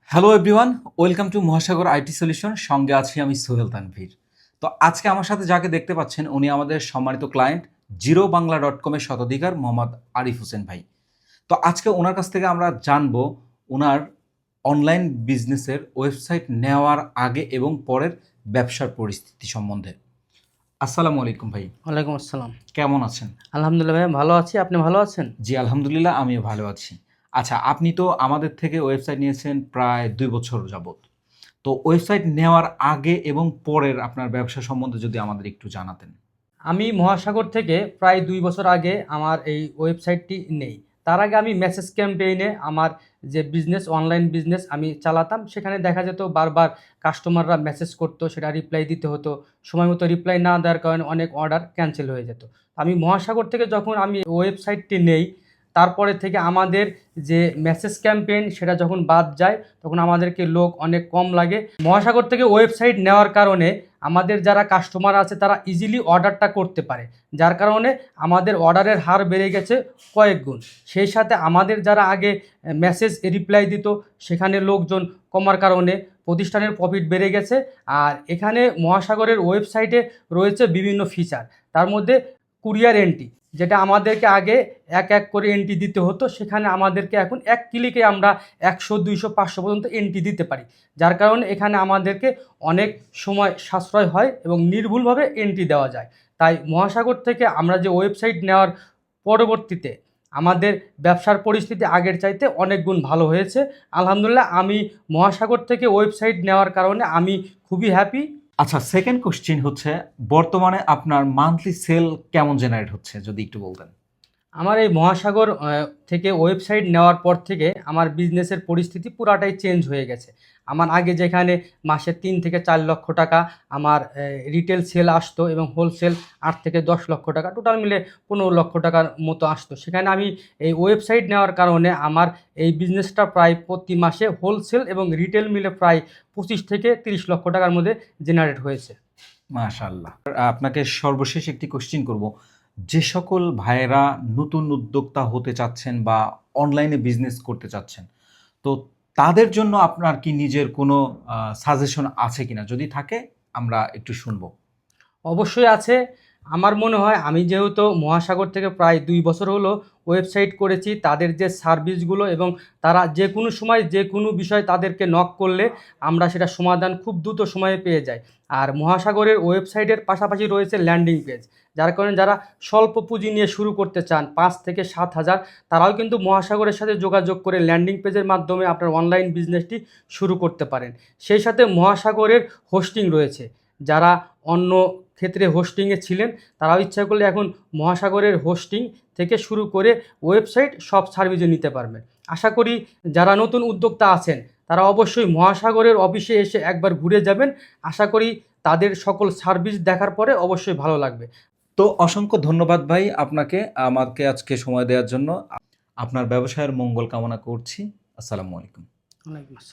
Hello everyone, welcome to মহাসাগর IT solution. সঙ্গে আছি আমি সোহেল তানভীর। তো আজকে আমার সাথে যাকে দেখতে পাচ্ছেন উনি আমাদের সম্মানিত ক্লায়েন্ট জিরোবাংলা.কমের শতাধিকার মোহাম্মদ আরিফ হোসেন ভাই। তো আজকে ওনার কাছ থেকে আমরা জানবো ওনার অনলাইন বিজনেসের ওয়েবসাইট নেওয়ার আগে এবং পরের ব্যবসার পরিস্থিতি সম্বন্ধে। আসসালামু আলাইকুম ভাই। ওয়ালাইকুম আসসালাম। কেমন আছেন? আলহামদুলিল্লাহ ভাই, ভালো আছি। আপনি ভালো আছেন? জি আলহামদুলিল্লাহ, আমিও ভালো আছি। আচ্ছা, আপনি তো আমাদের থেকে ওয়েবসাইট নিয়েছেন প্রায় ২ বছর যাবত। তো ওয়েবসাইট নেওয়ার আগে এবং পরের আপনার ব্যবসা সম্বন্ধে যদি আমাদের একটু জানাতেন। আমি মহাসাগর থেকে প্রায় ২ বছর আগে আমার এই ওয়েবসাইটটি নেই। তার আগে আমি মেসেজ ক্যাম্পেইনে আমার যে বিজনেস, অনলাইন বিজনেস আমি চালাতাম। সেখানে দেখা যেত বারবার কাস্টমাররা মেসেজ করতো, সেটা রিপ্লাই দিতে হতো। সময় মতো রিপ্লাই না দেওয়ার কারণে অনেক অর্ডার ক্যানসেল হয়ে যেত। আমি মহাসাগর থেকে যখন আমি ওয়েবসাইটটি নেই, তারপরে থেকে আমাদের যে মেসেজ ক্যাম্পেইন সেটা যখন বাদ যায়, তখন আমাদেরকে লোক অনেক কম লাগে। মহাসাগর থেকে ওয়েবসাইট নেওয়ার কারণে আমাদের যারা কাস্টমার আছে তারা ইজিলি অর্ডারটা করতে পারে, যার কারণে আমাদের অর্ডারের হার বেড়ে গেছে কয়েক গুণ। সেই সাথে আমাদের যারা আগে মেসেজ রিপ্লাই দিত, সেখানে লোকজন কমার কারণে প্রতিষ্ঠানের প্রফিট বেড়ে গেছে। আর এখানে মহাসাগরের ওয়েবসাইটে রয়েছে বিভিন্ন ফিচার, তার মধ্যে কুরিয়ার এন্ট্রি, যেটা আমাদেরকে আগে এক এক করে এন্ট্রি দিতে হতো, সেখানে আমাদেরকে এখন এক ক্লিকে আমরা ১০০, ২০০, ৫০০ পর্যন্ত এন্ট্রি দিতে পারি, যার কারণে এখানে আমাদেরকে অনেক সময় সাশ্রয় হয় এবং নির্ভুলভাবে এন্ট্রি দেওয়া যায়। তাই মহাসাগর থেকে আমরা যে ওয়েবসাইট নেওয়ার পরবর্তীতে আমাদের ব্যবসার পরিস্থিতি আগের চাইতে অনেক গুণ ভালো হয়েছে। আলহামদুলিল্লাহ, আমি মহাসাগর থেকে ওয়েবসাইট নেওয়ার কারণে আমি খুবই হ্যাপি। আচ্ছা, সেকেন্ড কোশ্চেন হচ্ছে বর্তমানে আপনার মান্থলি সেল কেমন জেনারেট হচ্ছে যদি একটু বলতেন। আমার এই মহাসাগর থেকে ওয়েবসাইট নেওয়ার পর থেকে আমার বিজনেসের পরিস্থিতি পুরাটাই চেঞ্জ হয়ে গেছে। আমার আগে যেখানে মাসে ৩ থেকে ৪ লক্ষ টাকা আমার রিটেল সেল আসতো এবং হোলসেল ৮ থেকে ১০ লক্ষ টাকা, টোটাল মিলে ১৫ লক্ষ টাকার মতো আসতো। সেখানে আমি এই ওয়েবসাইট নেওয়ার কারণে আমার এই বিজনেসটা প্রায় প্রতি মাসে হোলসেল এবং রিটেল মিলে প্রায় ২৫ থেকে ৩০ লক্ষ টাকার মধ্যে জেনারেট হয়েছে। মাশাআল্লাহ। আপনাকে সর্বশেষ একটি কোশ্চেন করব। যে সকল ভাইয়েরা নতুন উদ্যোক্তা হতে চাচ্ছেন বা অনলাইনে বিজনেস করতে চাচ্ছেন, তো তাদের জন্য আপনার কি নিজের কোনো সাজেশন আছে কিনা? যদি থাকে আমরা একটু শুনবো। অবশ্যই আছে। আমার মনে হয়, আমি যেহেতু মহাসাগর থেকে প্রায় ২ বছর হলো ওয়েবসাইট করেছি, তাদের যে সার্ভিসগুলো এবং তারা যে কোনো সময় যে কোনো বিষয় তাদেরকে নক করলে আমরা সেটা সমাধান খুব দ্রুত সময়ে পেয়ে যাই। আর মহাসাগরের ওয়েবসাইটের পাশাপাশি রয়েছে ল্যান্ডিং পেজ, যার কারণে যারা স্বল্প পুঁজি নিয়ে শুরু করতে চান ৫ থেকে ৭ হাজার, তারাও কিন্তু মহাসাগরের সাথে যোগাযোগ করে ল্যান্ডিং পেজের মাধ্যমে আপনার অনলাইন বিজনেসটি শুরু করতে পারেন। সেই সাথে মহাসাগরের হোস্টিং রয়েছে, যারা অন্য ক্ষেত্রে হোস্টিংয়ে ছিলেন তারাও ইচ্ছা করলে এখন মহাসাগরের হোস্টিং থেকে শুরু করে ওয়েবসাইট সব সার্ভিসে নিতে পারবেন। আশা করি যারা নতুন উদ্যোক্তা আছেন তারা অবশ্যই মহাসাগরের অফিসে এসে একবার ঘুরে যাবেন। আশা করি তাদের সকল সার্ভিস দেখার পরে অবশ্যই ভালো লাগবে। তো অসংখ্য ধন্যবাদ ভাই আপনাকে আমাকে আজকে সময় দেওয়ার জন্য। আপনার ব্যবসায়ের মঙ্গল কামনা করছি। আসসালামু আলাইকুম। ওয়ালাইকুম আসসালাম।